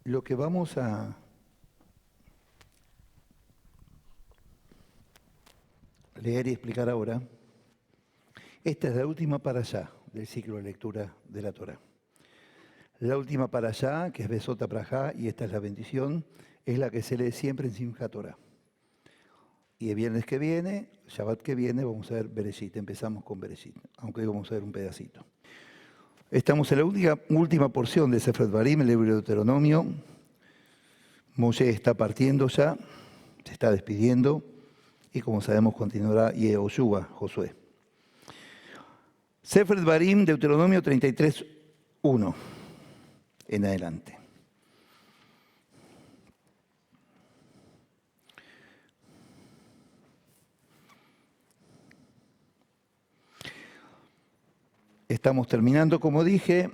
Lo que vamos a leer y explicar ahora, esta es la última parashá del ciclo de lectura de la Torá. La última parashá, que es Besot HaBrajá, y esta es la bendición, es la que se lee siempre en Simchat Torah. Y el viernes que viene, Shabbat que viene, vamos a ver Bereshit. Empezamos con Bereshit, aunque hoy vamos a ver un pedacito. Estamos en la última porción de Sefer Dvarim, el libro de Deuteronomio. Moshe está partiendo ya, se está despidiendo, y como sabemos continuará Yehoshua, Josué. Sefer Dvarim, Deuteronomio 33:1 en adelante. Estamos terminando, como dije,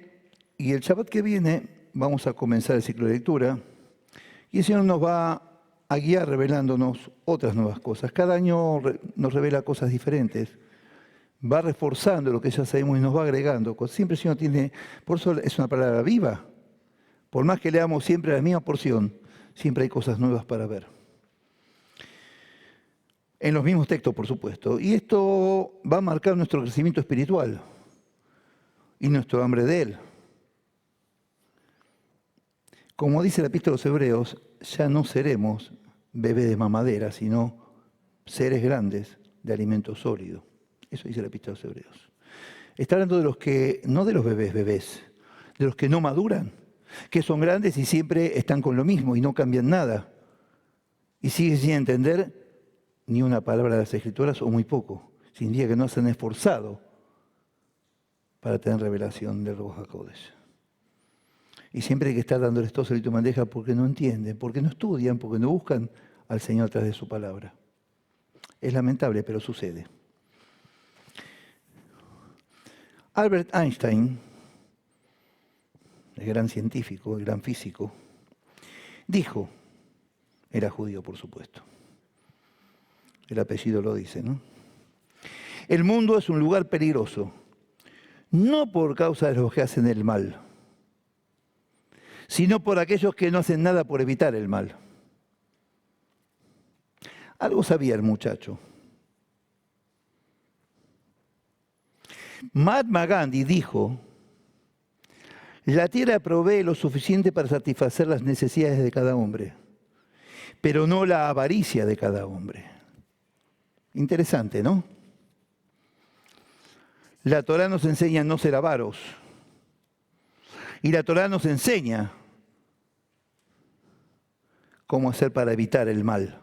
y el Shabbat que viene vamos a comenzar el ciclo de lectura y el Señor nos va a guiar revelándonos otras nuevas cosas. Cada año nos revela cosas diferentes, va reforzando lo que ya sabemos y nos va agregando. Siempre el Señor tiene, por eso es una palabra viva. Por más que leamos siempre la misma porción, siempre hay cosas nuevas para ver. En los mismos textos, por supuesto. Y esto va a marcar nuestro crecimiento espiritual y nuestro hambre de Él. Como dice la Epístola a los Hebreos, ya no seremos bebés de mamadera, sino seres grandes de alimento sólido. Eso dice la Epístola a los Hebreos. Está hablando de los que, no de los bebés, de los que no maduran, que son grandes y siempre están con lo mismo y no cambian nada. Y siguen sin entender ni una palabra de las Escrituras o muy poco. Significa que no se han esforzado para tener revelación del Ruach HaKodesh. Y siempre hay que estar dándoles todo solito en bandeja porque no entienden, porque no estudian, porque no buscan al Señor a través de su palabra. Es lamentable, pero sucede. Albert Einstein, el gran científico, el gran físico, dijo, era judío por supuesto, el apellido lo dice, ¿no? El mundo es un lugar peligroso, no por causa de los que hacen el mal, sino por aquellos que no hacen nada por evitar el mal. Algo sabía el muchacho. Mahatma Gandhi dijo, la tierra provee lo suficiente para satisfacer las necesidades de cada hombre, pero no la avaricia de cada hombre. Interesante, ¿no? La Torá nos enseña a no ser avaros. Y la Torá nos enseña cómo hacer para evitar el mal.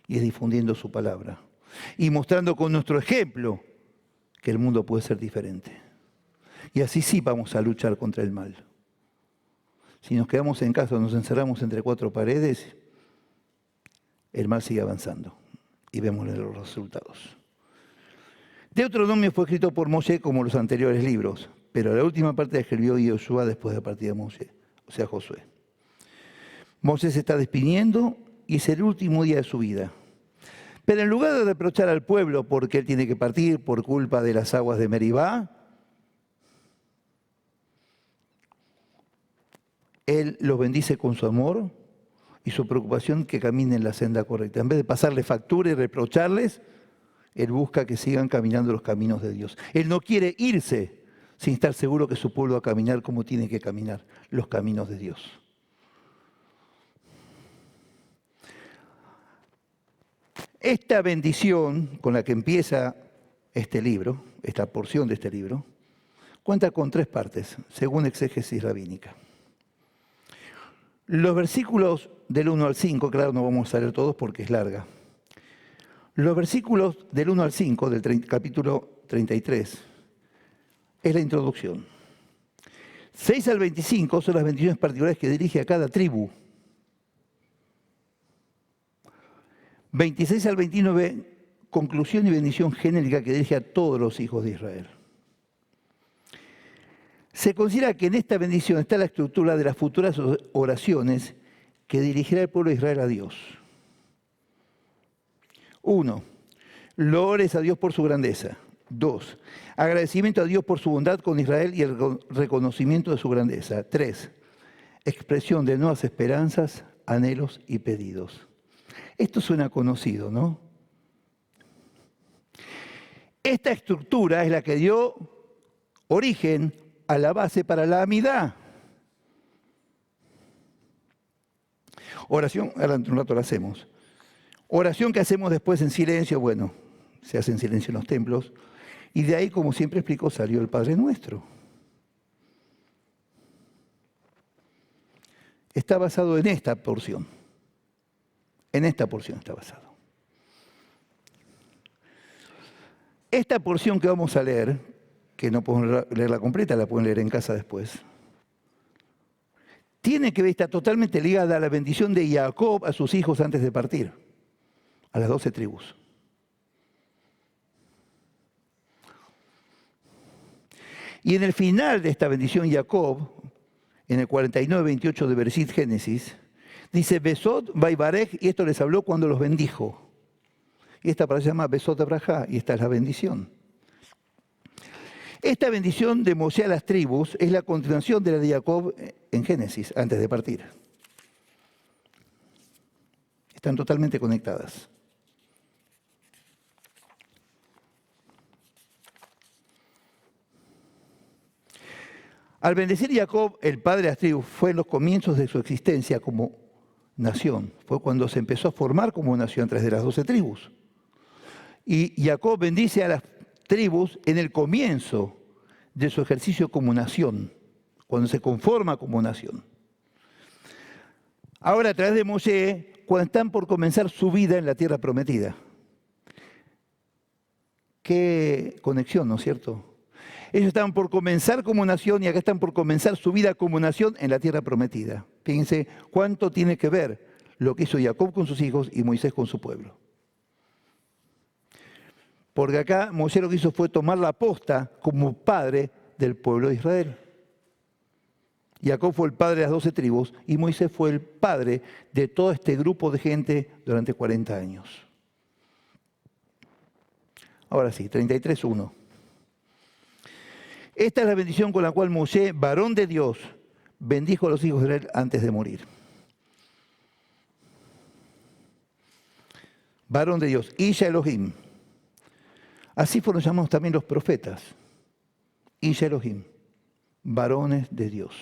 Y es difundiendo su palabra. Y mostrando con nuestro ejemplo que el mundo puede ser diferente. Y así sí vamos a luchar contra el mal. Si nos quedamos en casa, nos encerramos entre cuatro paredes, el mal sigue avanzando. Y vemos los resultados. Deuteronomio fue escrito por Moshe como los anteriores libros, pero la última parte la escribió Yehoshua después de la partida de Moshe, o sea, Josué. Moshe se está despidiendo y es el último día de su vida. Pero en lugar de reprochar al pueblo porque él tiene que partir por culpa de las aguas de Meribá, él los bendice con su amor y su preocupación que caminen en la senda correcta. En vez de pasarle factura y reprocharles, él busca que sigan caminando los caminos de Dios. Él no quiere irse sin estar seguro que su pueblo va a caminar como tiene que caminar, los caminos de Dios. Esta bendición con la que empieza este libro, esta porción de este libro, cuenta con 3 partes, según exégesis rabínica. Los versículos del 1 al 5, claro, no vamos a leer todos porque es larga. Los versículos del 1 al 5 del capítulo 33 es la introducción. 6 al 25 son las bendiciones particulares que dirige a cada tribu. 26 al 29, conclusión y bendición genérica que dirige a todos los hijos de Israel. Se considera que en esta bendición está la estructura de las futuras oraciones que dirigirá el pueblo de Israel a Dios. 1. Loores a Dios por su grandeza. 2. Agradecimiento a Dios por su bondad con Israel y el reconocimiento de su grandeza. 3. expresión de nuevas esperanzas, anhelos y pedidos. Esto suena conocido, ¿no? Esta estructura es la que dio origen a la base para la amidad. Oración, ahora un rato la hacemos. Oración que hacemos después en silencio, bueno, se hace en silencio en los templos. Y de ahí, como siempre explicó, salió el Padre Nuestro. Está basado en esta porción. En esta porción está basado. Esta porción que vamos a leer, que no podemos leerla completa, la pueden leer en casa después, tiene que ver, está totalmente ligada a la bendición de Jacob a sus hijos antes de partir, a las 12 tribus. Y en el final de esta bendición, Jacob, en el 49-28 de Bereshit Génesis, dice Besot Vaibarech, y esto les habló cuando los bendijo. Y esta palabra se llama Besot Abrahá, y esta es la bendición. Esta bendición de Moshe a las tribus es la continuación de la de Jacob en Génesis, antes de partir. Están totalmente conectadas. Al bendecir Jacob, el padre de las tribus, fue en los comienzos de su existencia como nación. Fue cuando se empezó a formar como nación tras de las 12 tribus. Y Jacob bendice a las tribus en el comienzo de su ejercicio como nación, cuando se conforma como nación. Ahora, a través de Moshe, cuando están por comenzar su vida en la tierra prometida. Qué conexión, ¿no es cierto? Ellos estaban por comenzar como nación y acá están por comenzar su vida como nación en la tierra prometida. Fíjense cuánto tiene que ver lo que hizo Jacob con sus hijos y Moisés con su pueblo. Porque acá Moisés lo que hizo fue tomar la posta como padre del pueblo de Israel. Jacob fue el padre de las 12 tribus y Moisés fue el padre de todo este grupo de gente durante 40 años. Ahora sí, 33:1. Esta es la bendición con la cual Moshe, varón de Dios, bendijo a los hijos de Israel antes de morir. Varón de Dios, Isha Elohim. Así fueron llamados también los profetas. Isha Elohim, varones de Dios.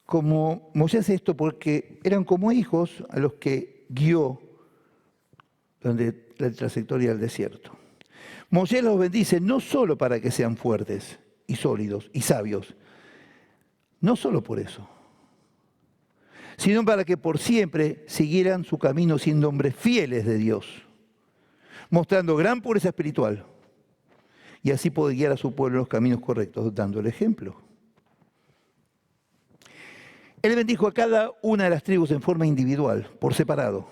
Como Moshe hace esto porque eran como hijos a los que guió durante la trayectoria del desierto. Moshe los bendice no solo para que sean fuertes y sólidos y sabios, no solo por eso, sino para que por siempre siguieran su camino siendo hombres fieles de Dios, mostrando gran pureza espiritual y así poder guiar a su pueblo en los caminos correctos, dando el ejemplo. Él bendijo a cada una de las tribus en forma individual, por separado,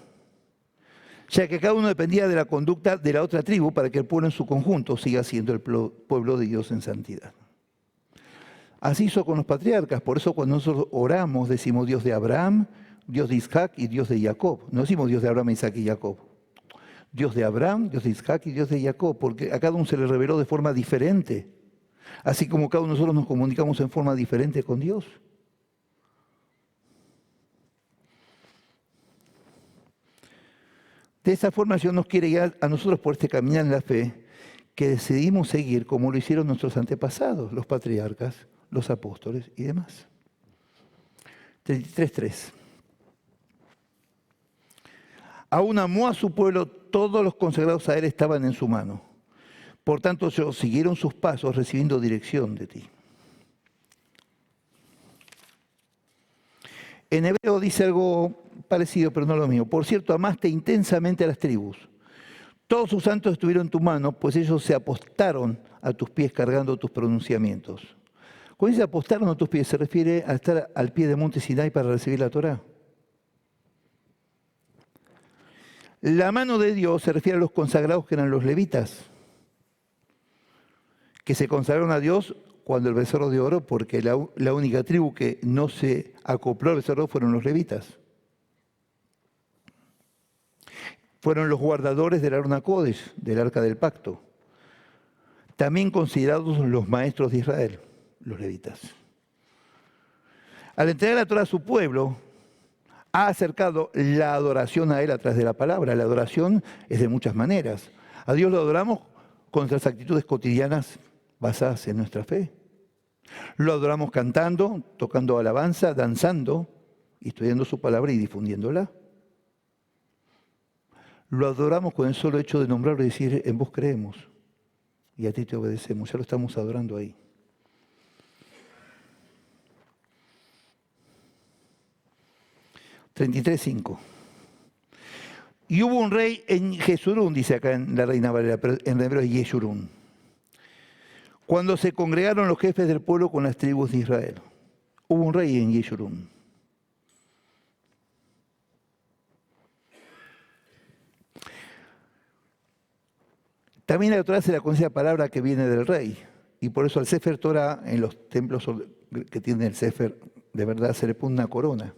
ya que cada uno dependía de la conducta de la otra tribu para que el pueblo en su conjunto siga siendo el pueblo de Dios en santidad. Así hizo con los patriarcas, por eso cuando nosotros oramos decimos Dios de Abraham, Dios de Isaac y Dios de Jacob. No decimos Dios de Abraham, Isaac y Jacob. Dios de Abraham, Dios de Isaac y Dios de Jacob, porque a cada uno se le reveló de forma diferente. Así como cada uno de nosotros nos comunicamos en forma diferente con Dios. De esa forma Dios nos quiere guiar a nosotros por este caminar en la fe que decidimos seguir como lo hicieron nuestros antepasados, los patriarcas, los apóstoles y demás. 33:3. Aún amó a su pueblo, todos los consagrados a él estaban en su mano. Por tanto, ellos siguieron sus pasos recibiendo dirección de ti. En hebreo dice algo parecido, pero no lo mismo. Por cierto, amaste intensamente a las tribus. Todos sus santos estuvieron en tu mano, pues ellos se apostaron a tus pies cargando tus pronunciamientos. Cuando dice apostaron a tus pies, se refiere a estar al pie de monte Sinai para recibir la Torá. La mano de Dios se refiere a los consagrados que eran los levitas, que se consagraron a Dios cuando el becerro de oro, porque la única tribu que no se acopló al becerro fueron los levitas. Fueron los guardadores del Arona Kodesh, del Arca del Pacto. también considerados los maestros de Israel, los levitas. Al entregar la Torá a su pueblo, ha acercado la adoración a Él a través de la palabra. La adoración es de muchas maneras. A Dios lo adoramos con nuestras actitudes cotidianas basadas en nuestra fe. Lo adoramos cantando, tocando alabanza, danzando, estudiando su palabra y difundiéndola. Lo adoramos con el solo hecho de nombrarlo y decir, en vos creemos y a ti te obedecemos. Ya lo estamos adorando ahí. (33:5) Y hubo un rey en Jesurún, dice acá en la Reina Valera, pero en hebreo es Yeshurún. Cuando se congregaron los jefes del pueblo con las tribus de Israel. Hubo un rey en Yeshurún. También la Torá se la conoce la palabra que viene del rey. Y por eso al Sefer Torah, en los templos que tienen el Sefer, de verdad se le pone una corona.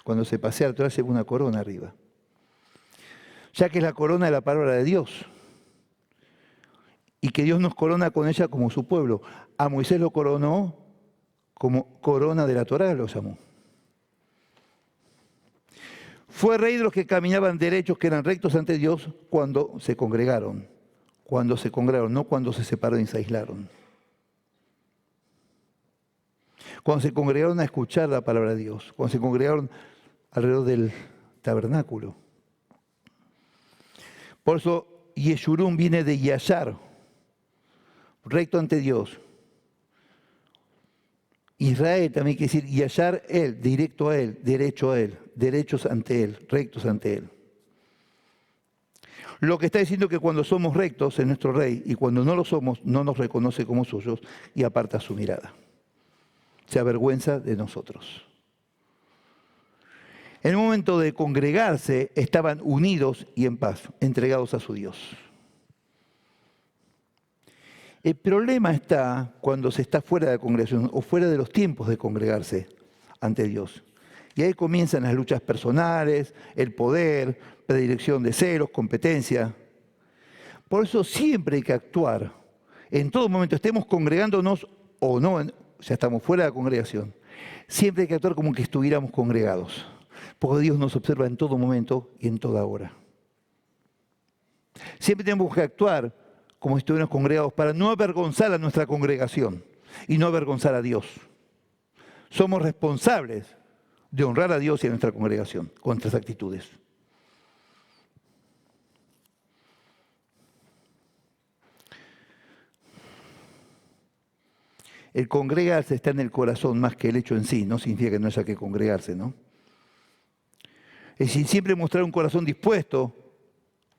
Cuando se pasea la Torá se pone una corona arriba. Ya que es la corona de la palabra de Dios. Y que Dios nos corona con ella como su pueblo. A Moisés lo coronó como corona de la Torá, lo llamó. Fue rey de los que caminaban derechos, que eran rectos ante Dios cuando se congregaron. Cuando se congregaron, no cuando se separaron y se aislaron. Cuando se congregaron a escuchar la palabra de Dios. Cuando se congregaron alrededor del tabernáculo. Por eso Yeshurún viene de Yashar, recto ante Dios. Israel también quiere decir Yashar él, directo a él, derecho a él, derechos ante él, rectos ante él. Lo que está diciendo que cuando somos rectos es nuestro rey y cuando no lo somos no nos reconoce como suyos y aparta su mirada. Se avergüenza de nosotros. En el momento de congregarse estaban unidos y en paz, entregados a su Dios. El problema está cuando se está fuera de la congregación o fuera de los tiempos de congregarse ante Dios. Y ahí comienzan las luchas personales, el poder, predilección de celos, competencia. Por eso siempre hay que actuar. En todo momento, estemos congregándonos o no, ya estamos fuera de la congregación. Siempre hay que actuar como que estuviéramos congregados. Porque Dios nos observa en todo momento y en toda hora. Siempre tenemos que actuar como si estuviéramos congregados para no avergonzar a nuestra congregación y no avergonzar a Dios. Somos responsables de honrar a Dios y a nuestra congregación con nuestras actitudes. El congregarse está en el corazón más que el hecho en sí, no significa que no haya que congregarse, ¿no? Es decir, siempre mostrar un corazón dispuesto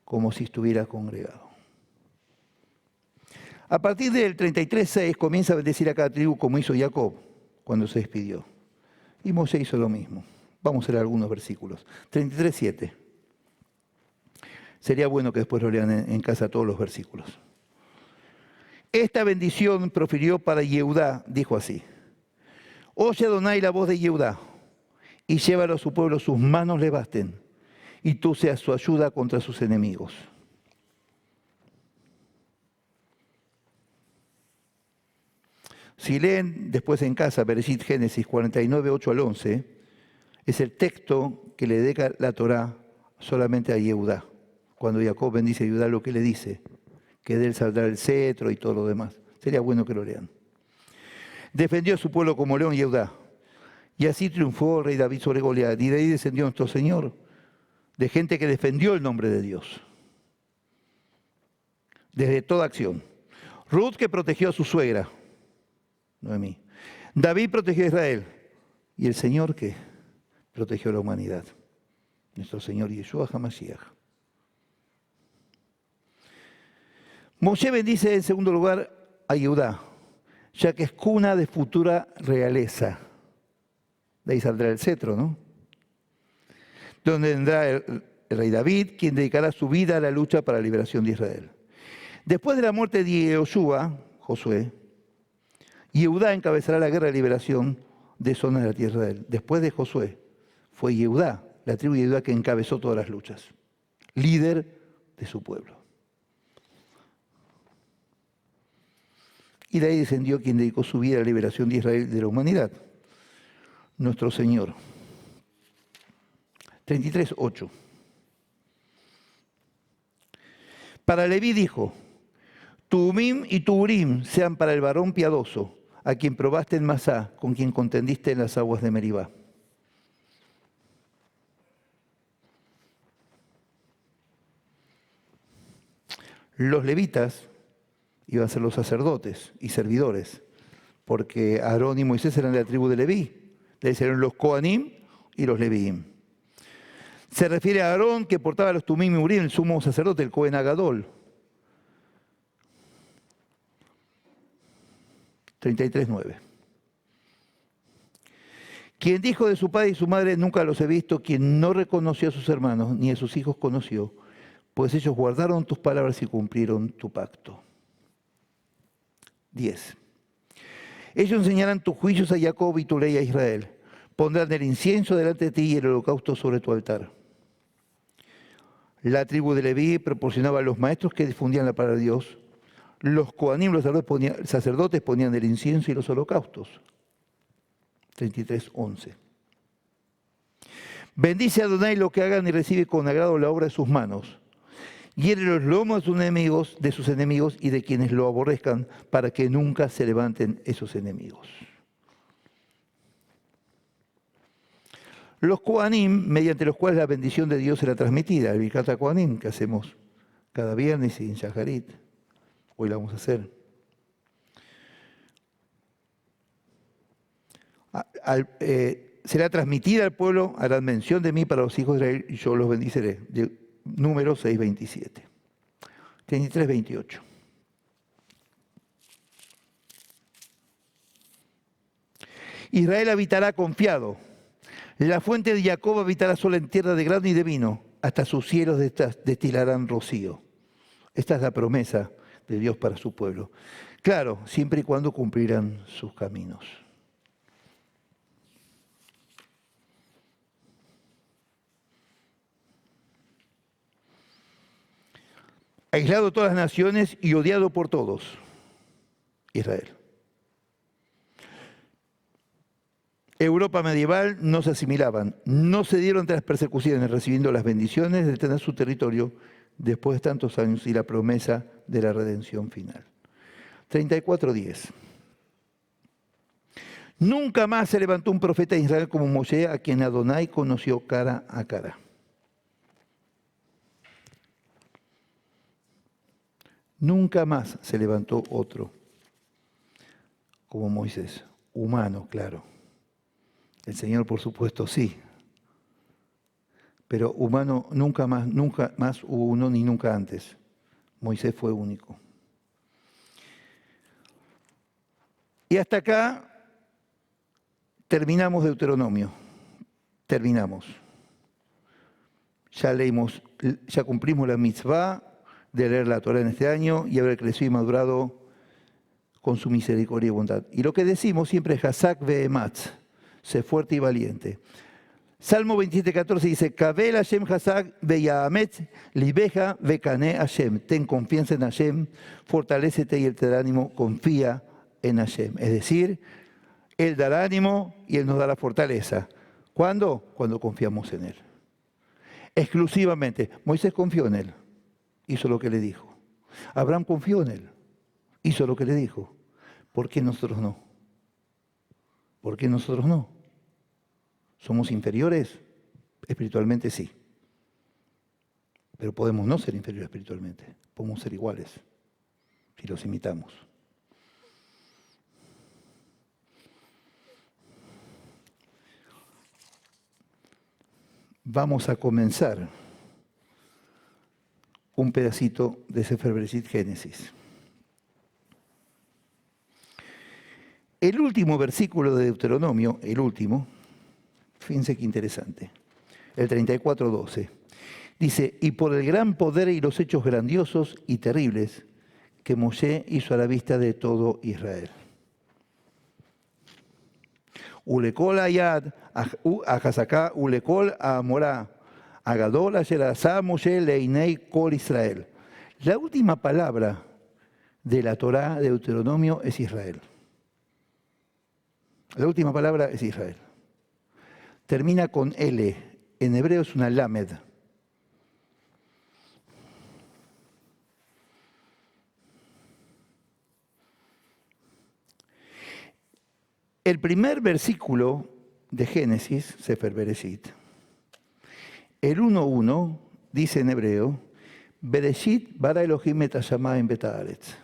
como si estuviera congregado. A partir del 33:6 comienza a bendecir a cada tribu como hizo Jacob cuando se despidió. Y Moisés hizo lo mismo. Vamos a leer algunos versículos. 33:7. Sería bueno que después lo lean en casa todos los versículos. Esta bendición profirió para Yehudá, dijo así. Oye Adonai la voz de Yehudá y llévalo a su pueblo, sus manos le basten y tú seas su ayuda contra sus enemigos. Si leen después en casa, Bereshit Génesis 49, 8 al 11, es el texto que le dedica la Torá solamente a Yehudá. Cuando Jacob bendice a Yehudá, lo que le dice, que de él saldrá el cetro y todo lo demás. Sería bueno que lo lean. Defendió a su pueblo como león Yehudá. Y así triunfó el rey David sobre Goliat. Y de ahí descendió nuestro Señor, de gente que defendió el nombre de Dios. Desde toda acción. Ruth, que protegió a su suegra, Noemí. David protegió a Israel. Y el Señor que protegió a la humanidad. Nuestro Señor Yeshua HaMashiach. Moshe bendice en segundo lugar a Yehudá, ya que es cuna de futura realeza. De ahí saldrá el cetro, ¿no? Donde vendrá el rey David, quien dedicará su vida a la lucha para la liberación de Israel. Después de la muerte de Josué, Yehudá encabezará la guerra de liberación de zonas de la tierra de Israel. Después de Josué, fue Yehudá, la tribu de Yehudá, que encabezó todas las luchas. Líder de su pueblo. Y de ahí descendió quien dedicó su vida a la liberación de Israel y de la humanidad, nuestro Señor. 33:8. Para Leví dijo: tu Umim y tu Urim sean para el varón piadoso, a quien probaste en Masá, con quien contendiste en las aguas de Meribá. Los levitas iban a ser los sacerdotes y servidores, porque Aarón y Moisés eran de la tribu de Leví. De ahí salieron los Coanim y los Leviim. Se refiere a Aarón, que portaba los Tumim y Urim, el sumo sacerdote, el Cohen Agadol. 33:9. Quien dijo de su padre y su madre: nunca los he visto, quien no reconoció a sus hermanos, ni a sus hijos conoció, pues ellos guardaron tus palabras y cumplieron tu pacto. 10. Ellos enseñarán tus juicios a Jacob y tu ley a Israel. Pondrán el incienso delante de ti y el holocausto sobre tu altar. La tribu de Leví proporcionaba a los maestros que difundían la palabra de Dios. Los Coanim, los sacerdotes, ponían el incienso y los holocaustos. 33:11. Bendice a Adonai lo que hagan y recibe con agrado la obra de sus manos. Hiere los lomos de sus enemigos y de quienes lo aborrezcan, para que nunca se levanten esos enemigos. Los Kohanim, mediante los cuales la bendición de Dios era transmitida, el Birkat Kohanim, que hacemos cada viernes y en Shacharit, hoy la vamos a hacer. Será transmitida al pueblo, harán mención de mí para los hijos de Israel y yo los bendiciré. Números 6:27. 33:28. Israel habitará confiado. La fuente de Jacob habitará sola en tierra de grano y de vino. Hasta sus cielos destilarán rocío. Esta es la promesa de Dios para su pueblo. Claro, siempre y cuando cumplirán sus caminos. Aislado de todas las naciones y odiado por todos, Israel. Europa medieval no se asimilaban, no cedieron ante las persecuciones, recibiendo las bendiciones de tener su territorio después de tantos años y la promesa de la redención final. 34:10. Nunca más se levantó un profeta de Israel como Moshe, a quien Adonai conoció cara a cara. Nunca más se levantó otro como Moisés, humano, claro. El Señor, por supuesto, sí. Pero humano nunca más hubo uno ni nunca antes. Moisés fue único. Y hasta acá terminamos Deuteronomio. Terminamos. Ya leímos, ya cumplimos la mitzvah de leer la Torah en este año y haber crecido y madurado con su misericordia y bondad. Y lo que decimos siempre es Hazak ve'ematz, sé fuerte y valiente. Salmo 27:14 dice: Kabel Hashem Hazak ve'yametz libeja ve'kane Hashem. Ten confianza en Hashem, fortalécete y Él te da ánimo, confía en Hashem. Es decir, Él da ánimo y Él nos da la fortaleza. ¿Cuándo? Cuando confiamos en Él. Exclusivamente. Moisés confió en Él, hizo lo que le dijo. Abraham confió en Él, hizo lo que le dijo. ¿Por qué nosotros no? ¿Por qué nosotros no? ¿Somos inferiores? Espiritualmente sí. Pero podemos no ser inferiores espiritualmente. Podemos ser iguales si los imitamos. Vamos a comenzar un pedacito de Sefer Bereshit Génesis. El último versículo de Deuteronomio, el último, fíjense qué interesante, el 34:12, dice: y por el gran poder y los hechos grandiosos y terribles que Moshe hizo a la vista de todo Israel. Ulekol ayad, ajasaká, ulekol amorá, agadol asher asá Moshe leinei kol Israel. La última palabra de la Torá de Deuteronomio es Israel. La última palabra es Israel. Termina con L. En hebreo es una lamed. El primer versículo de Génesis, Sefer Bereshit, el 1:1 dice en hebreo, Bereshit bara Elohim et hashamayim bet haaretz.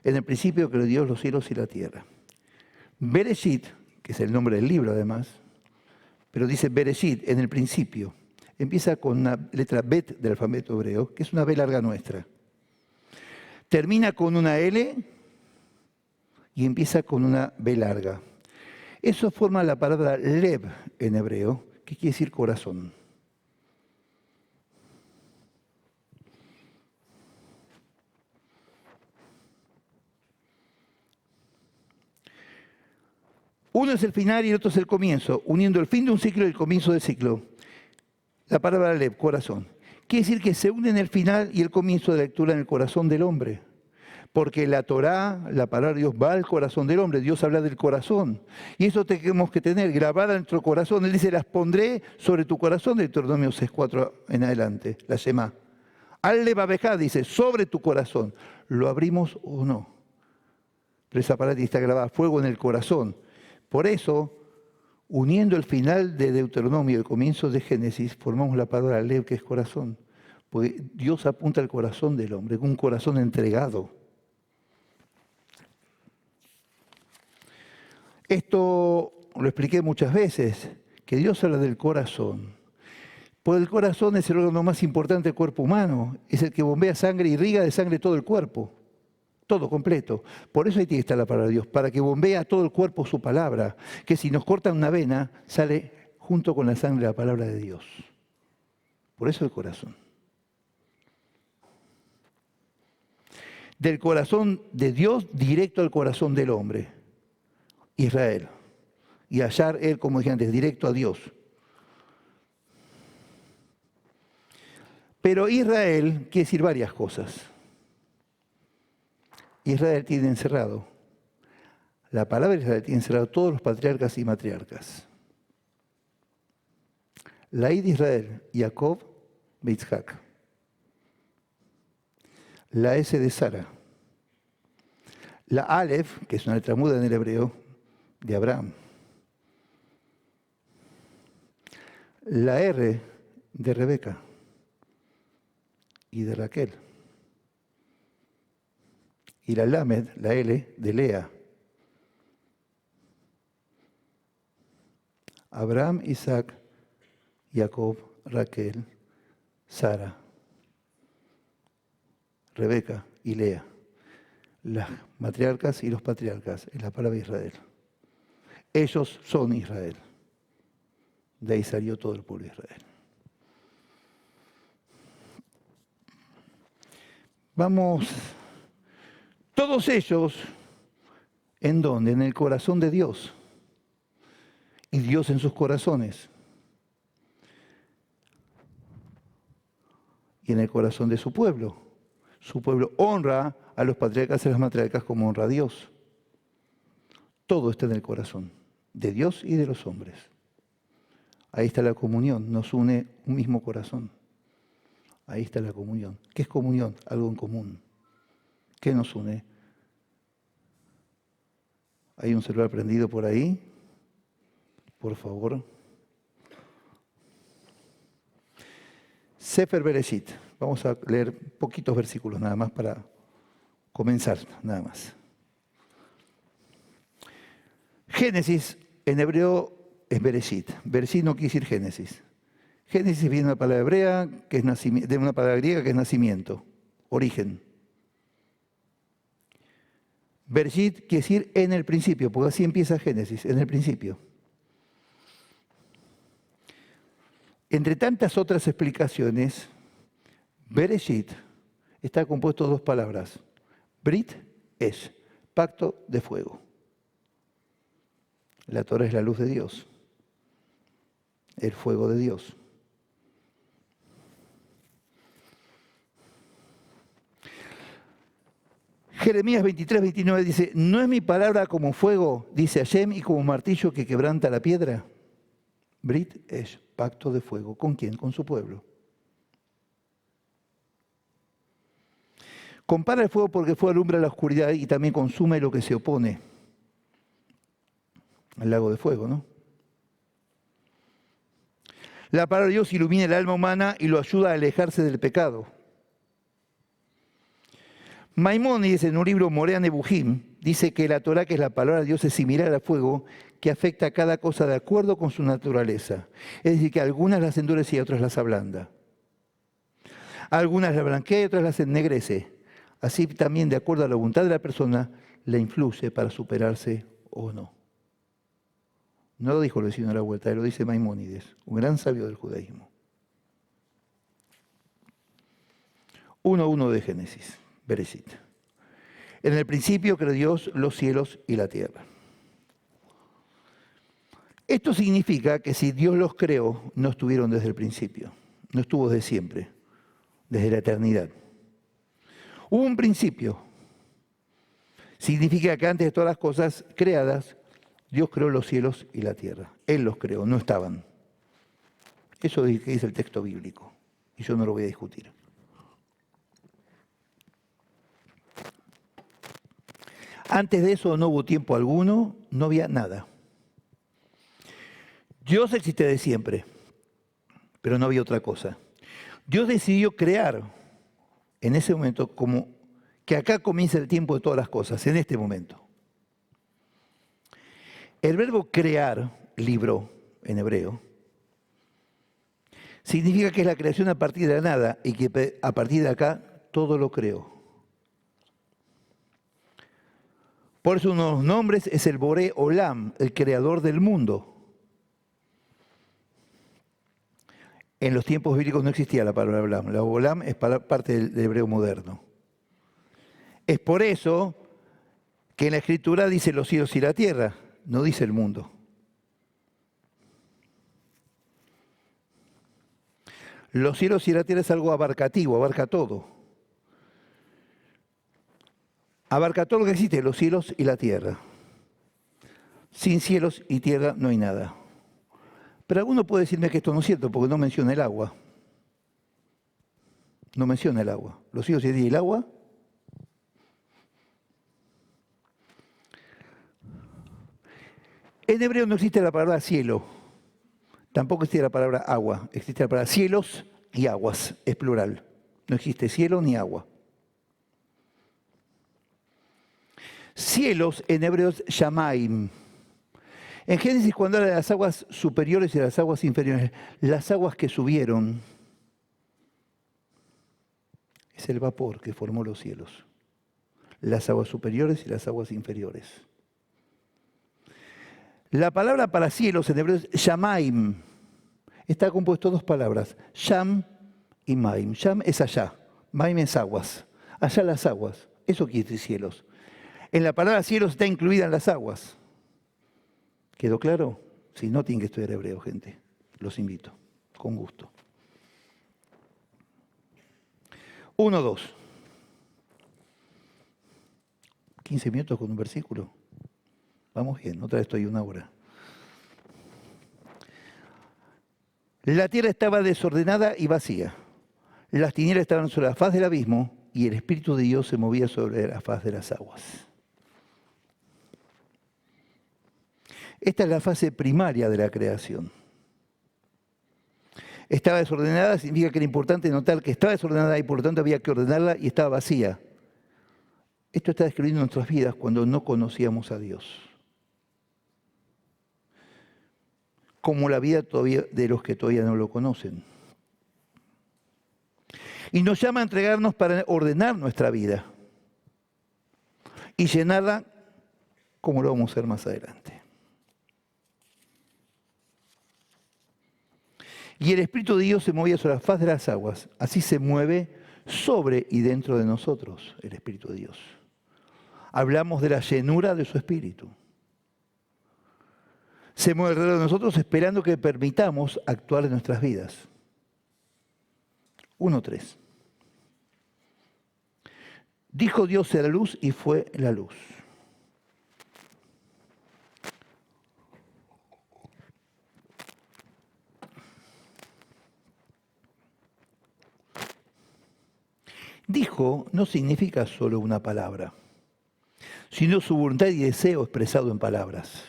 En el principio creó Dios los cielos y la tierra. Bereshit, que es el nombre del libro además, pero dice Bereshit en el principio, empieza con una letra Bet del alfabeto hebreo, que es una B larga nuestra. Termina con una L y empieza con una B larga. Eso forma la palabra lev en hebreo, que quiere decir corazón. Uno es el final y el otro es el comienzo, uniendo el fin de un ciclo y el comienzo del ciclo. La palabra lev, corazón. Quiere decir que se unen el final y el comienzo de la lectura en el corazón del hombre. Porque la Torá, la palabra de Dios, va al corazón del hombre. Dios habla del corazón. Y eso tenemos que tener grabada en nuestro corazón. Él dice, las pondré sobre tu corazón, de Deuteronomio 6:4 en adelante, la Shema. Al Babejá dice, sobre tu corazón. ¿Lo abrimos o no? Pero esa palabra está grabada, fuego en el corazón. Por eso, uniendo el final de Deuteronomio y el comienzo de Génesis, formamos la palabra lev, que es corazón. Porque Dios apunta al corazón del hombre, un corazón entregado. Esto lo expliqué muchas veces, que Dios habla del corazón. Pues el corazón es el órgano más importante del cuerpo humano, es el que bombea sangre y irriga de sangre todo el cuerpo, todo completo. Por eso ahí tiene que estar la palabra de Dios, para que bombea a todo el cuerpo su palabra, que si nos cortan una vena, sale junto con la sangre la palabra de Dios. Por eso el corazón. Del corazón de Dios directo al corazón del hombre. Israel. Y hallar él, como dije antes, directo a Dios. Pero Israel quiere decir varias cosas. Israel tiene encerrado, la palabra Israel tiene encerrado todos los patriarcas y matriarcas. La I de Israel, Jacob, Yitzhak. La S de Sara. La Aleph, que es una letra muda en el hebreo, de Abraham. La R de Rebeca y de Raquel. Y la Lamed, la L, de Lea. Abraham, Isaac, Jacob, Raquel, Sara, Rebeca y Lea. Las matriarcas y los patriarcas, en la palabra de Israel. Ellos son Israel. De ahí salió todo el pueblo de Israel. Vamos, todos ellos, ¿en dónde? En el corazón de Dios. Y Dios en sus corazones. Y en el corazón de su pueblo. Su pueblo honra a los patriarcas y a las matriarcas como honra a Dios. Todo está en el corazón de Dios y de los hombres. Ahí está la comunión, nos une un mismo corazón. Ahí está la comunión. ¿Qué es comunión? Algo en común. ¿Qué nos une? ¿Hay un celular prendido por ahí? Por favor. Sefer Bereshit. Vamos a leer poquitos versículos nada más para comenzar, nada más. Génesis en hebreo es Bereshit. Bereshit no quiere decir Génesis. Génesis viene de una palabra hebrea, que es de una palabra griega que es nacimiento, origen. Bereshit quiere decir en el principio, porque así empieza Génesis, en el principio. Entre tantas otras explicaciones, Bereshit está compuesto de dos palabras. Brit es pacto de fuego. La Torah es la luz de Dios, el fuego de Dios. Jeremías 23, 29 dice, ¿no es mi palabra como fuego, dice Hashem, y como martillo que quebranta la piedra? Brit es pacto de fuego. ¿Con quién? Con su pueblo. Compara el fuego porque el fuego alumbra la oscuridad y también consume lo que se opone. El lago de fuego, ¿no? La palabra de Dios ilumina el alma humana y lo ayuda a alejarse del pecado. Maimónides, en un libro Morea Nebuhim, dice que la Torá, que es la palabra de Dios, es similar al fuego que afecta a cada cosa de acuerdo con su naturaleza. Es decir, que algunas las endurece y otras las ablanda. Algunas las blanquea y otras las ennegrece. Así también, de acuerdo a la voluntad de la persona, la influye para superarse o no. No lo dijo el vecino de la vuelta, lo dice Maimónides, un gran sabio del judaísmo. 1:1 de Génesis. Bereshit. En el principio creó Dios los cielos y la tierra. Esto significa que si Dios los creó, no estuvieron desde el principio, no estuvo desde siempre, desde la eternidad. Hubo un principio. Significa que antes de todas las cosas creadas, Dios creó los cielos y la tierra. Él los creó, no estaban. Eso es lo que dice el texto bíblico, y yo no lo voy a discutir. Antes de eso no hubo tiempo alguno, no había nada. Dios existe de siempre, pero no había otra cosa. Dios decidió crear en ese momento como que acá comienza el tiempo de todas las cosas, en este momento. El verbo crear, libro en hebreo, significa que es la creación a partir de la nada y que a partir de acá todo lo creó. Por eso uno de los nombres es el Boré Olam, el creador del mundo. En los tiempos bíblicos no existía la palabra Olam. La Olam es parte del hebreo moderno. Es por eso que en la Escritura dice los cielos y la tierra, no dice el mundo. Los cielos y la tierra es algo abarcativo, abarca todo. Abarca todo lo que existe, los cielos y la tierra. Sin cielos y tierra no hay nada. Pero alguno puede decirme que esto no es cierto porque no menciona el agua. No menciona el agua. Los cielos y el agua. En hebreo no existe la palabra cielo. Tampoco existe la palabra agua. Existe la palabra cielos y aguas. Es plural. No existe cielo ni agua. Cielos en hebreo es Shamaim. En Génesis, cuando habla de las aguas superiores y las aguas inferiores, las aguas que subieron, es el vapor que formó los cielos. Las aguas superiores y las aguas inferiores. La palabra para cielos en hebreo es Shamaim. Está compuesto de dos palabras, Sham y Maim. Sham es allá, Maim es aguas. Allá las aguas, eso quiere decir cielos. En la palabra cielos está incluida en las aguas. ¿Quedó claro? Si no, tienen que estudiar hebreo, gente. Los invito, con gusto. 1:2. 15 minutos con un versículo. Vamos bien, otra vez estoy 1 hora. La tierra estaba desordenada y vacía. Las tinieblas estaban sobre la faz del abismo y el Espíritu de Dios se movía sobre la faz de las aguas. Esta es la fase primaria de la creación. Estaba desordenada, significa que era importante notar que estaba desordenada y por lo tanto había que ordenarla y estaba vacía. Esto está describiendo nuestras vidas cuando no conocíamos a Dios. Como la vida todavía de los que todavía no lo conocen. Y nos llama a entregarnos para ordenar nuestra vida y llenarla como lo vamos a hacer más adelante. Y el Espíritu de Dios se movía sobre la faz de las aguas. Así se mueve sobre y dentro de nosotros el Espíritu de Dios. Hablamos de la llenura de su Espíritu. Se mueve alrededor de nosotros esperando que permitamos actuar en nuestras vidas. 1:3. Dijo Dios sea la luz y fue la luz. Dijo no significa solo una palabra, sino su voluntad y deseo expresado en palabras.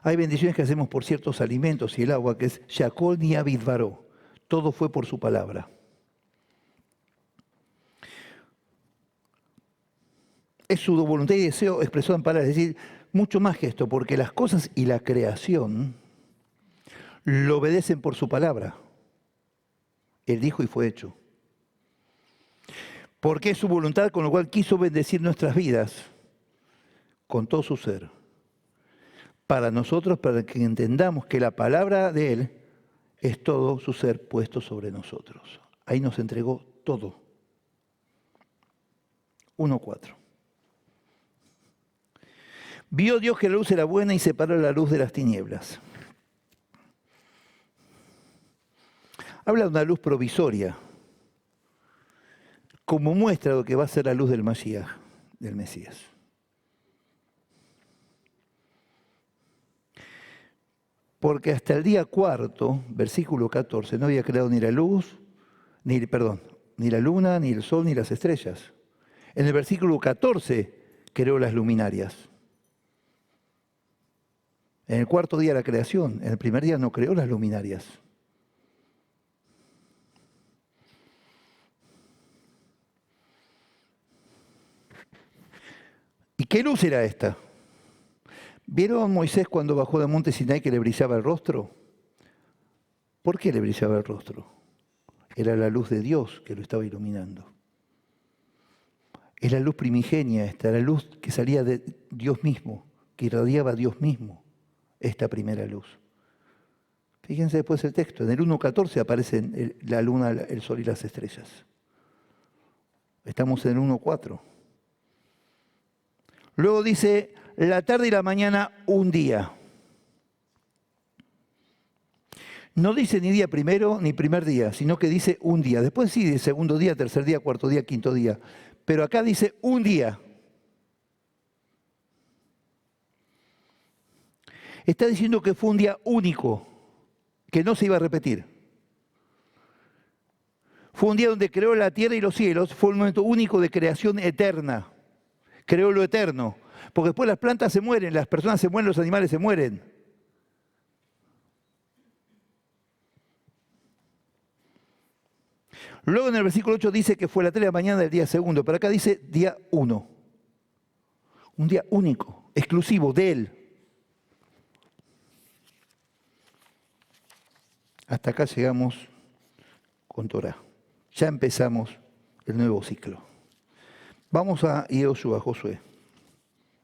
Hay bendiciones que hacemos por ciertos alimentos y el agua, que es Shakol ni Abidvaró. Todo fue por su palabra. Es su voluntad y deseo expresado en palabras, es decir, mucho más que esto, porque las cosas y la creación lo obedecen por su palabra. Él dijo y fue hecho. Porque es su voluntad con lo cual quiso bendecir nuestras vidas con todo su ser. Para nosotros, para que entendamos que la palabra de Él es todo su ser puesto sobre nosotros. Ahí nos entregó todo. 1:4. Vio Dios que la luz era buena y separó la luz de las tinieblas. Habla de una luz provisoria, como muestra lo que va a ser la luz del Mashiach, del Mesías. Porque hasta el día cuarto, versículo 14, no había creado ni la luz, ni la luna, ni el sol, ni las estrellas. En el versículo 14 creó las luminarias. En el cuarto día de la creación, en el primer día no creó las luminarias. ¿Y qué luz era esta? ¿Vieron a Moisés cuando bajó del monte Sinai que le brillaba el rostro? ¿Por qué le brillaba el rostro? Era la luz de Dios que lo estaba iluminando. Es la luz primigenia esta, la luz que salía de Dios mismo, que irradiaba a Dios mismo, esta primera luz. Fíjense después el texto, en el 1:14 aparecen la luna, el sol y las estrellas. Estamos en el 1:4. Luego dice, la tarde y la mañana, un día. No dice ni día primero ni primer día, sino que dice un día. Después sí, de segundo día, tercer día, cuarto día, quinto día. Pero acá dice un día. Está diciendo que fue un día único, que no se iba a repetir. Fue un día donde creó la tierra y los cielos, fue un momento único de creación eterna. Creó lo eterno. Porque después las plantas se mueren, las personas se mueren, los animales se mueren. Luego en el versículo 8 dice que fue la 3 de la mañana del día segundo, pero acá dice día 1. Un día único, exclusivo de Él. Hasta acá llegamos con Torah. Ya empezamos el nuevo ciclo. Vamos a Yoshua, Josué.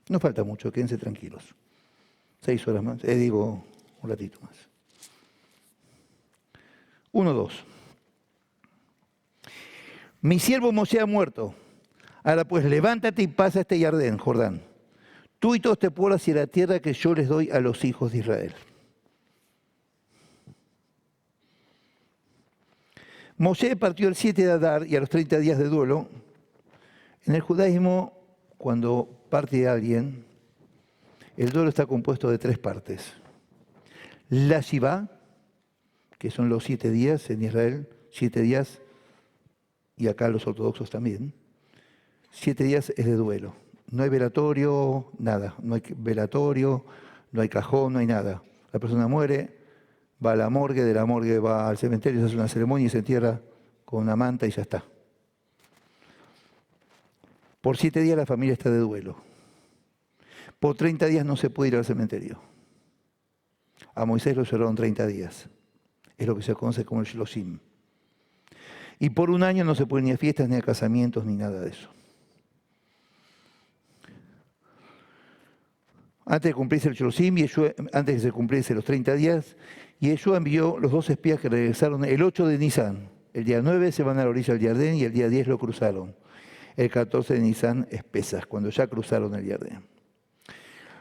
No falta mucho, quédense tranquilos. 6 horas más, un ratito más. 1:2. Mi siervo Moshe ha muerto. Ahora pues levántate y pasa este Jordán. Tú y todo este pueblo hacia la tierra que yo les doy a los hijos de Israel. Moshe partió el 7 de Adar y a los 30 días de duelo. En el judaísmo, cuando parte alguien, el duelo está compuesto de 3 partes. La Shivá, que son los 7 días en Israel, 7 días, y acá los ortodoxos también. 7 días es de duelo. No hay velatorio, nada. No hay velatorio, no hay cajón, no hay nada. La persona muere, va a la morgue, de la morgue va al cementerio, se hace una ceremonia y se entierra con una manta y ya está. Por 7 días la familia está de duelo. Por 30 días no se puede ir al cementerio. A Moisés lo cerraron 30 días. Es lo que se conoce como el Shloshim. Y por 1 año no se puede ni a fiestas, ni a casamientos, ni nada de eso. Antes de cumplirse el Shloshim, antes de que se cumpliese los 30 días, Yeshua envió los 2 espías que regresaron el 8 de Nisan. El día 9 se van a la orilla del Jardín y el día 10 lo cruzaron. El 14 de Nisan es Pesaj, cuando ya cruzaron el Jardín.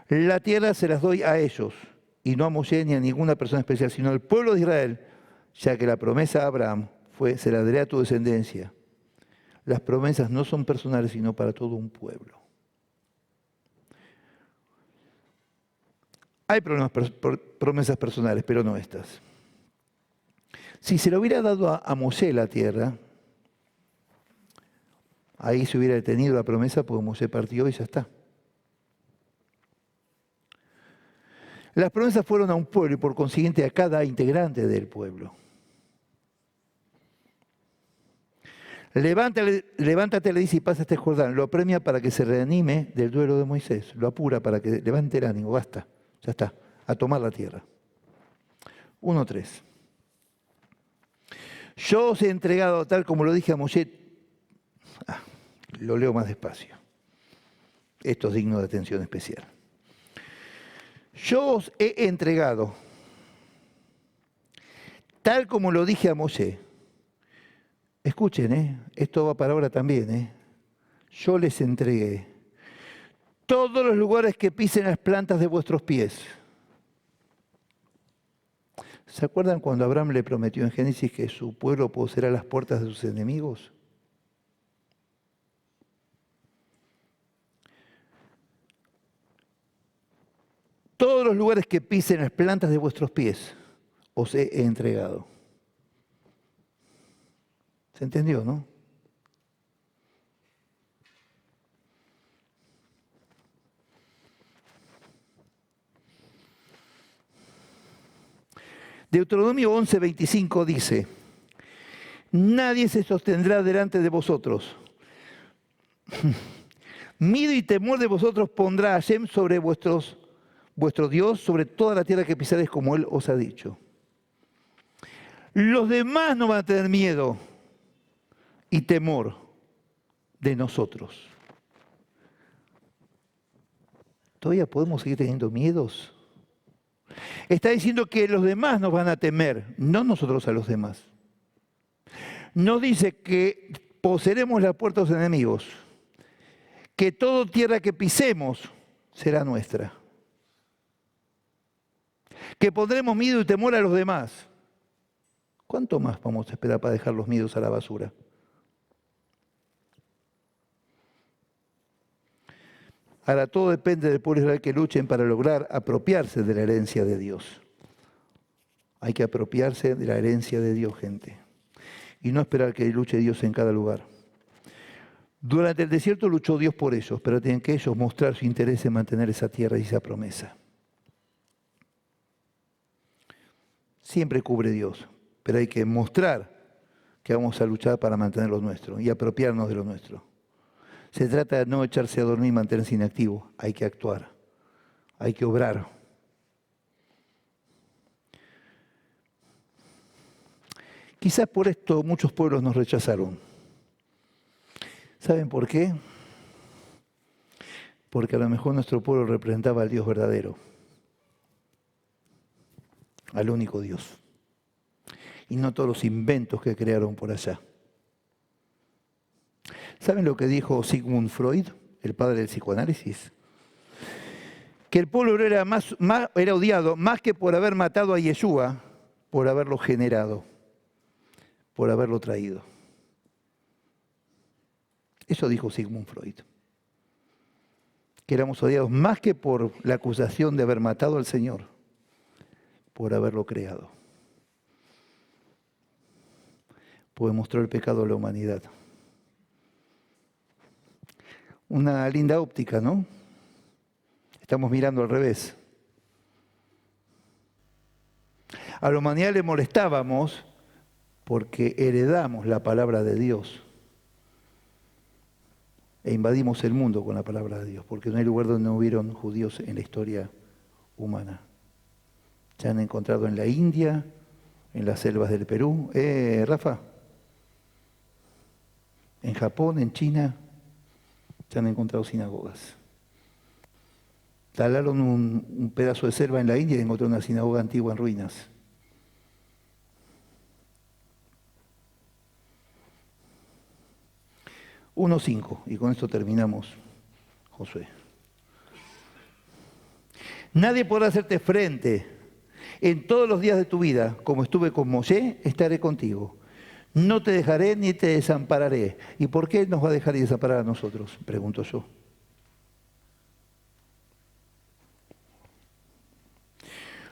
La tierra se las doy a ellos, y no a Moshe ni a ninguna persona especial, sino al pueblo de Israel, ya que la promesa a Abraham fue, se la daré a tu descendencia. Las promesas no son personales, sino para todo un pueblo. Hay promesas personales, pero no estas. Si se le hubiera dado a Moshe la tierra, ahí se hubiera detenido la promesa porque Moshe partió y ya está. Las promesas fueron a un pueblo y por consiguiente a cada integrante del pueblo. Levántate, le dice, y pasa este Jordán. Lo apremia para que se reanime del duelo de Moisés. Lo apura para que levante el ánimo. Basta, ya está, a tomar la tierra. 1:3. Yo os he entregado, tal como lo dije a Moshe. Lo leo más despacio. Esto es digno de atención especial. Yo os he entregado, tal como lo dije a Moshe. Escuchen, esto va para ahora también. Yo les entregué todos los lugares que pisen las plantas de vuestros pies. ¿Se acuerdan cuando Abraham le prometió en Génesis que su pueblo poseerá las puertas de sus enemigos? Todos los lugares que pisen las plantas de vuestros pies os he entregado. ¿Se entendió, no? Deuteronomio 11:25 dice: nadie se sostendrá delante de vosotros. Miedo y temor de vosotros pondrá Hashem sobre vuestro Dios, sobre toda la tierra que pisaréis, como Él os ha dicho. Los demás no van a tener miedo y temor de nosotros. ¿Todavía podemos seguir teniendo miedos? Está diciendo que los demás nos van a temer, no nosotros a los demás. No dice que poseeremos la puerta de los enemigos, que toda tierra que pisemos será nuestra, que pondremos miedo y temor a los demás. ¿Cuánto más vamos a esperar para dejar los miedos a la basura? Ahora todo depende del pueblo israelí que luchen para lograr apropiarse de la herencia de Dios. Hay que apropiarse de la herencia de Dios, gente. Y no esperar que luche Dios en cada lugar. Durante el desierto luchó Dios por ellos, pero tienen que ellos mostrar su interés en mantener esa tierra y esa promesa. Siempre cubre Dios, pero hay que mostrar que vamos a luchar para mantener lo nuestro y apropiarnos de lo nuestro. Se trata de no echarse a dormir y mantenerse inactivo. Hay que actuar, hay que obrar. Quizás por esto muchos pueblos nos rechazaron. ¿Saben por qué? Porque a lo mejor nuestro pueblo representaba al Dios verdadero, al único Dios, y no todos los inventos que crearon por allá. ¿Saben lo que dijo Sigmund Freud, el padre del psicoanálisis? Que el pueblo era odiado más que por haber matado a Yeshua, por haberlo generado, por haberlo traído. Eso dijo Sigmund Freud. Que éramos odiados más que por la acusación de haber matado al Señor, por haberlo creado. Pues mostró el pecado a la humanidad. Una linda óptica, ¿no? Estamos mirando al revés. A la humanidad le molestábamos porque heredamos la palabra de Dios e invadimos el mundo con la palabra de Dios, porque no hay lugar donde no hubieron judíos en la historia humana. Se han encontrado en la India, en las selvas del Perú. Rafa, en Japón, en China, se han encontrado sinagogas. Talaron un pedazo de selva en la India y encontraron una sinagoga antigua en ruinas. (1:5) y con esto terminamos, Josué. Nadie podrá hacerte frente en todos los días de tu vida, como estuve con Moshe, estaré contigo. No te dejaré ni te desampararé. ¿Y por qué nos va a dejar y desamparar a nosotros? Pregunto yo.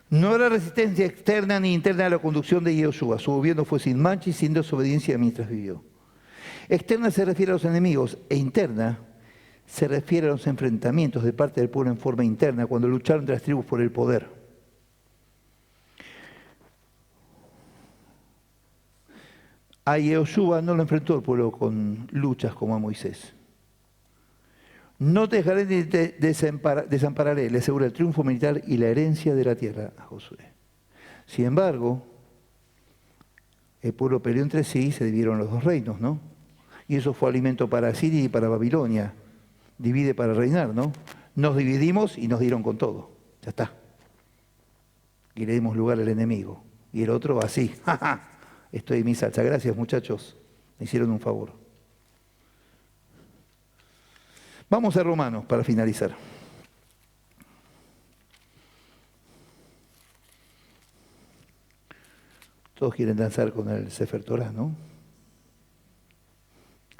No habrá resistencia externa ni interna a la conducción de Yoshua. Su gobierno fue sin mancha y sin desobediencia mientras vivió. Externa se refiere a los enemigos e interna se refiere a los enfrentamientos de parte del pueblo en forma interna cuando lucharon entre las tribus por el poder. A Yoshua no lo enfrentó el pueblo con luchas como a Moisés. No te dejaré ni te desampararé, le asegura el triunfo militar y la herencia de la tierra a Josué. Sin embargo, el pueblo peleó entre sí y se dividieron los dos reinos, ¿no? Y eso fue alimento para Siria y para Babilonia. Divide para reinar, ¿no? Nos dividimos y nos dieron con todo. Ya está. Y le dimos lugar al enemigo. Y el otro así. ¡Ja, ja! Estoy en mi salsa. Gracias, muchachos. Me hicieron un favor. Vamos a Romanos para finalizar. Todos quieren danzar con el Sefer Torah, ¿no?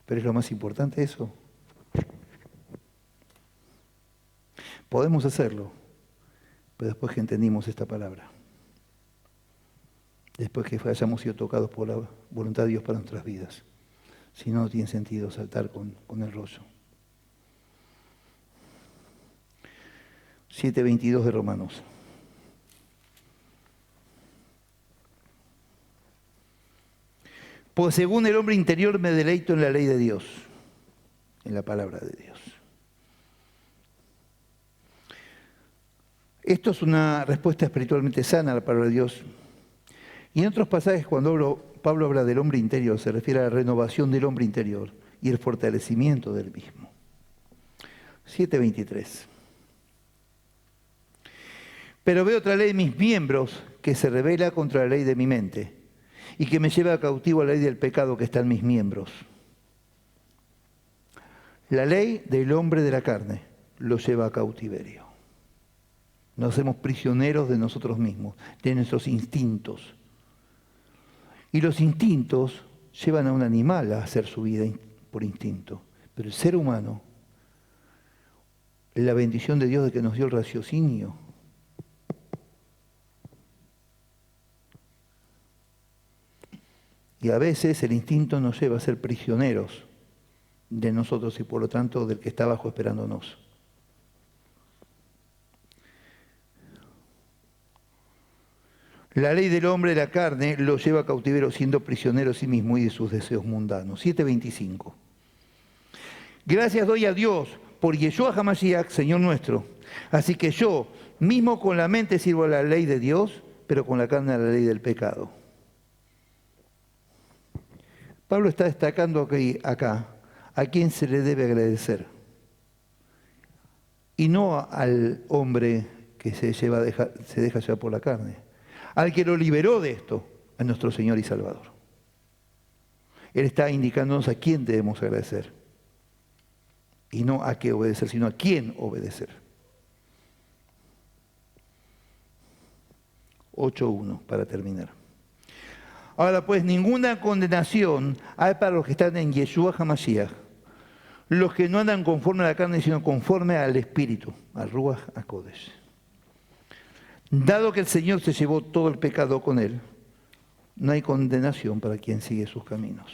Pero es lo más importante eso. Podemos hacerlo, pero después que entendimos esta palabra, después que hayamos sido tocados por la voluntad de Dios para nuestras vidas. Si no, no tiene sentido saltar con el rollo. 7:22 de Romanos. Pues según el hombre interior me deleito en la ley de Dios, en la palabra de Dios. Esto es una respuesta espiritualmente sana a la palabra de Dios. Y en otros pasajes, cuando Pablo habla del hombre interior, se refiere a la renovación del hombre interior y el fortalecimiento del mismo. 7:23. Pero veo otra ley en mis miembros que se rebela contra la ley de mi mente y que me lleva cautivo a la ley del pecado que está en mis miembros. La ley del hombre de la carne lo lleva a cautiverio. Nos hacemos prisioneros de nosotros mismos, de nuestros instintos. Y los instintos llevan a un animal a hacer su vida por instinto. Pero el ser humano, la bendición de Dios de que nos dio el raciocinio, y a veces el instinto nos lleva a ser prisioneros de nosotros y por lo tanto del que está abajo esperándonos. La ley del hombre de la carne lo lleva a cautiverio siendo prisionero de sí mismo y de sus deseos mundanos. 7:25. Gracias doy a Dios por Yeshua HaMashiach, Señor nuestro. Así que yo, mismo con la mente sirvo a la ley de Dios, pero con la carne a la ley del pecado. Pablo está destacando acá a quién se le debe agradecer. Y no al hombre que se deja llevar por la carne. Al que lo liberó de esto, a nuestro Señor y Salvador. Él está indicándonos a quién debemos agradecer. Y no a qué obedecer, sino a quién obedecer. 8:1 para terminar. Ahora pues, ninguna condenación hay para los que están en Yeshua HaMashiach, los que no andan conforme a la carne, sino conforme al Espíritu, al Ruach HaKodesh. Dado que el Señor se llevó todo el pecado con Él, no hay condenación para quien sigue sus caminos.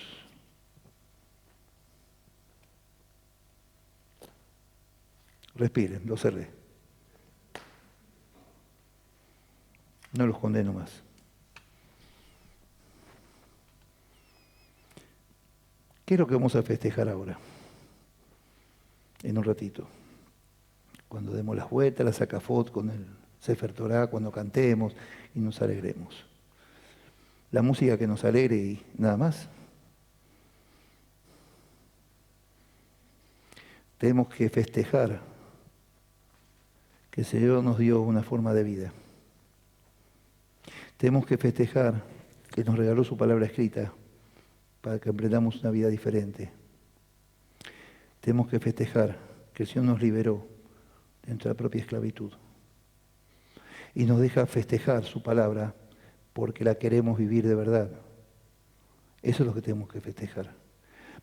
Respiren, lo cerré. No los condeno más. ¿Qué es lo que vamos a festejar ahora? En un ratito. Cuando demos las vueltas, la sacafot con el Sefer Torah, cuando cantemos y nos alegremos. La música que nos alegre y nada más. Tenemos que festejar que el Señor nos dio una forma de vida. Tenemos que festejar que nos regaló su palabra escrita para que emprendamos una vida diferente. Tenemos que festejar que el Señor nos liberó de nuestra propia esclavitud y nos deja festejar su palabra porque la queremos vivir de verdad Eso es lo que tenemos que festejar.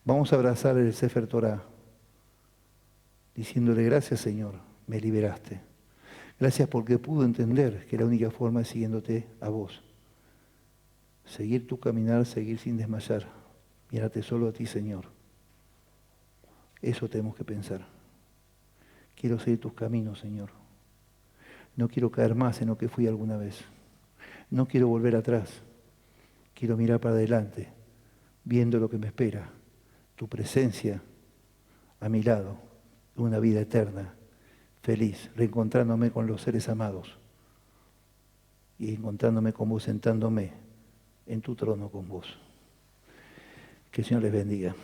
Vamos a abrazar el Sefer Torah, diciéndole gracias Señor, me liberaste. Gracias porque pude entender que la única forma es siguiéndote a vos. Seguir tu caminar, seguir sin desmayar. Mírate solo a ti, Señor. Eso tenemos que pensar. Quiero seguir tus caminos, Señor. No quiero caer más en lo que fui alguna vez. No quiero volver atrás. Quiero mirar para adelante, viendo lo que me espera. Tu presencia a mi lado, una vida eterna, feliz, reencontrándome con los seres amados y encontrándome con vos, sentándome en tu trono con vos. Que el Señor les bendiga.